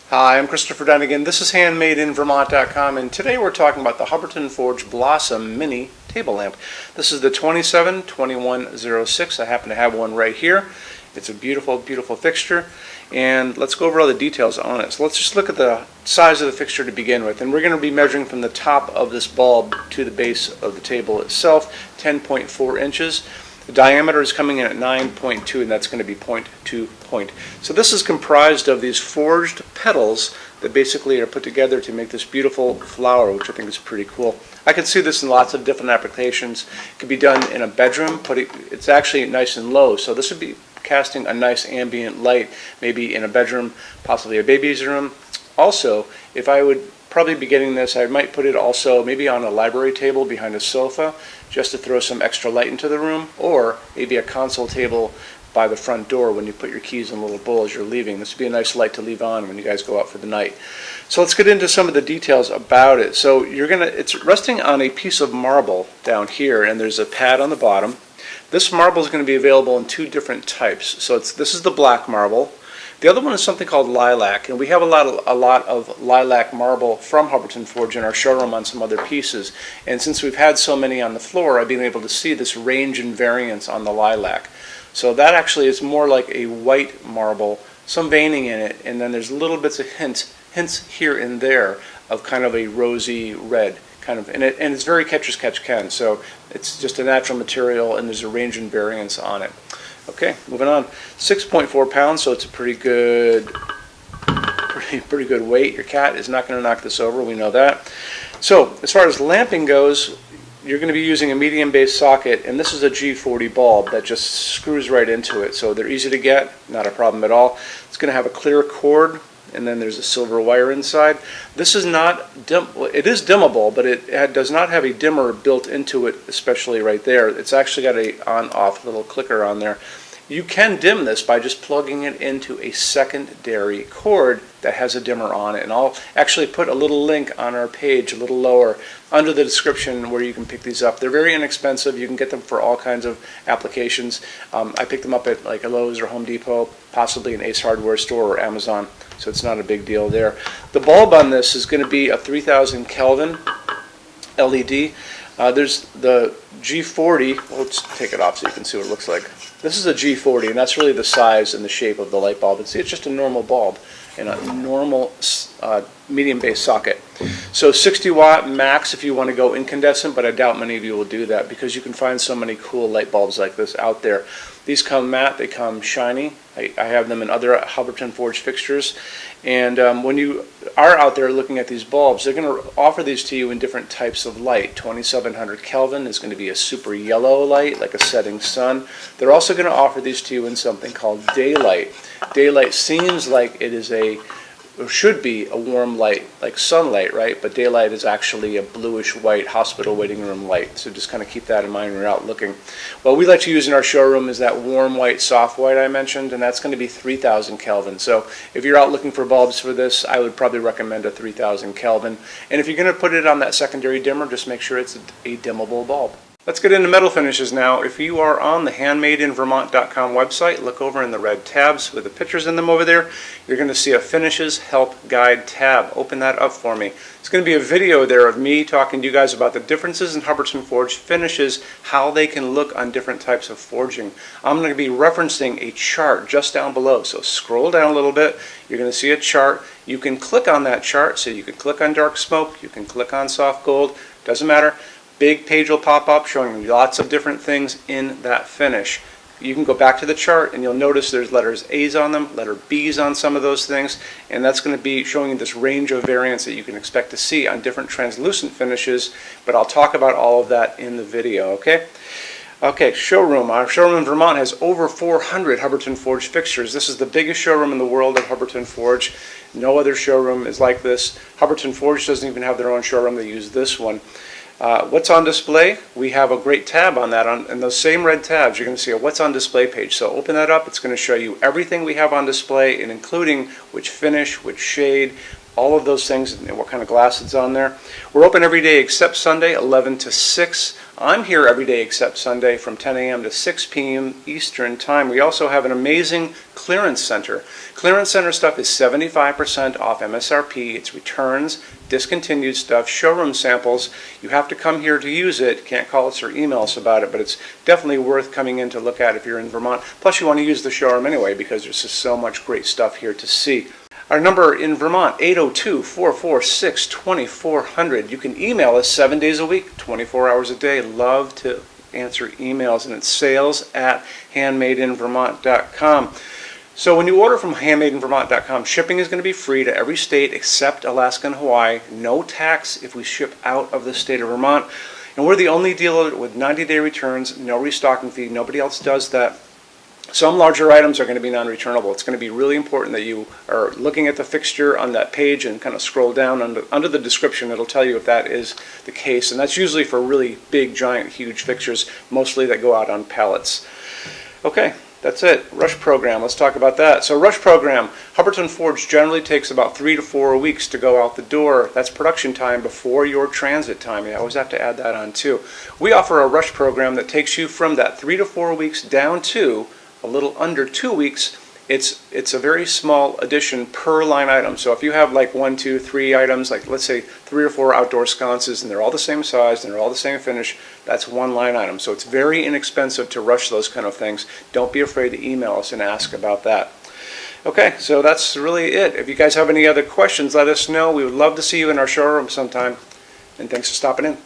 Hi, I'm Christopher Dunnigan. This is handmadeinvermont.com, and today we're talking about the Hubbardton Forge Blossom Mini Table Lamp. This is the 272106. I happen to have one right here. It's a beautiful, beautiful fixture, and let's go over all the details on it. So let's just look at the size of the fixture to begin with, and we're going to be measuring from the top of this bulb to the base of the table itself, 10.4 inches. The diameter is coming in at 9.2, and that's going to be point to point. So this is comprised of these forged petals that basically are put together to make this beautiful flower, which I think is pretty cool. I can see this in lots of different applications. It could be done in a bedroom, but it's actually nice and low. So this would be casting a nice ambient light, maybe in a bedroom, possibly a baby's room. Also, if I would probably be getting this, I might put it also maybe on a library table behind a sofa, just to throw some extra light into the room, or maybe a console table by the front door when you put your keys in a little bowl as you're leaving. This would be a nice light to leave on when you guys go out for the night. So let's get into some of the details about it. So it's resting on a piece of marble down here, and there's a pad on the bottom. This marble is going to be available in two different types. So this is the black marble. The other one is something called lilac, and we have a lot of lilac marble from Hubbardton Forge in our showroom on some other pieces. And since we've had so many on the floor, I've been able to see this range and variance on the lilac. So that actually is more like a white marble, some veining in it, and then there's little bits of hints here and there of kind of a rosy red kind of, and it's very catch as catch can. So it's just a natural material, and there's a range and variance on it. Okay, moving on. 6.4 pounds, so it's a pretty good weight. Your cat is not going to knock this over, we know that. So as far as lamping goes, you're going to be using a medium base socket, and this is a G40 bulb that just screws right into it. So they're easy to get, not a problem at all. It's going to have a clear cord, and then there's a silver wire inside. This is not it is dimmable, but it does not have a dimmer built into it, especially right there. It's actually got a on-off little clicker on there. You can dim this by just plugging it into a secondary cord that has a dimmer on it. And I'll actually put a little link on our page a little lower under the description where you can pick these up. They're very inexpensive. You can get them for all kinds of applications. I picked them up at like a Lowe's or Home Depot, possibly an Ace Hardware store or Amazon. So it's not a big deal there. The bulb on this is going to be a 3000 Kelvin LED. There's the G40. Well, let's take it off so you can see what it looks like. This is a G40, and that's really the size and the shape of the light bulb. And see, it's just a normal bulb in a normal medium base socket. So 60 watt max if you want to go incandescent, but I doubt many of you will do that because you can find so many cool light bulbs like this out there. These come matte, they come shiny. I have them in other Hubbardton Forge fixtures. And when you are out there looking at these bulbs, they're going to offer these to you in different types of light. 2700 Kelvin is going to be a super yellow light, like a setting sun. They're also going to offer these to you in something called daylight. Daylight seems like it is or should be a warm light, like sunlight, right? But daylight is actually a bluish white hospital waiting room light. So just kind of keep that in mind when you're out looking. What we like to use in our showroom is that warm white, soft white I mentioned, and that's going to be 3000 Kelvin. So if you're out looking for bulbs for this, I would probably recommend a 3000 Kelvin. And if you're going to put it on that secondary dimmer, just make sure it's a dimmable bulb. Let's get into metal finishes now. If you are on the handmadeinvermont.com website, look over in the red tabs with the pictures in them over there. You're going to see a Finishes Help Guide tab. Open that up for me. It's going to be a video there of me talking to you guys about the differences in Hubbardton Forge finishes, how they can look on different types of forging. I'm going to be referencing a chart just down below. So scroll down a little bit. You're going to see a chart. You can click on that chart. So you can click on dark smoke. You can click on soft gold. Doesn't matter. Big page will pop up showing you lots of different things in that finish. You can go back to the chart and you'll notice there's letters A's on them, letter B's on some of those things, and that's going to be showing you this range of variance that you can expect to see on different translucent finishes, but I'll talk about all of that in the video, okay? Okay, showroom. Our showroom in Vermont has over 400 Hubbardton Forge fixtures. This is the biggest showroom in the world of Hubbardton Forge. No other showroom is like this. Hubbardton Forge doesn't even have their own showroom. They use this one. What's on display? We have a great tab on that. In those same red tabs, you're going to see a What's on Display page. So open that up. It's going to show you everything we have on display, and including which finish, which shade, all of those things, and what kind of glass it's on there. We're open every day except Sunday, 11 to 6. I'm here every day except Sunday from 10 a.m. to 6 p.m. Eastern Time. We also have an amazing clearance center. Clearance center stuff is 75% off MSRP. It's returns, discontinued stuff, showroom samples. You have to come here to use it. Can't call us or email us about it, but it's definitely worth coming in to look at if you're in Vermont. Plus you want to use the showroom anyway because there's just so much great stuff here to see. Our number in Vermont, 802-446-2400. You can email us 7 days a week, 24 hours a day. Love to answer emails, and it's sales@handmadeinvermont.com. So when you order from handmadeinvermont.com, shipping is going to be free to every state except Alaska and Hawaii. No tax if we ship out of the state of Vermont. And we're the only dealer with 90-day returns, no restocking fee. Nobody else does that. Some larger items are going to be non-returnable. It's going to be really important that you are looking at the fixture on that page and kind of scroll down under the description. It'll tell you if that is the case. And that's usually for really big, giant, huge fixtures, mostly that go out on pallets. Okay, that's it. Rush program. Let's talk about that. So rush program, Hubbardton Forge generally takes about 3 to 4 weeks to go out the door. That's production time before your transit time. You always have to add that on too. We offer a rush program that takes you from that 3 to 4 weeks down to a little under 2 weeks. It's a very small addition per line item. So if you have like 1, 2, 3 items, like let's say 3 or 4 outdoor sconces, and they're all the same size and they're all the same finish, that's one line item. So it's very inexpensive to rush those kind of things. Don't be afraid to email us and ask about that. Okay, so that's really it. If you guys have any other questions, let us know. We would love to see you in our showroom sometime. And thanks for stopping in.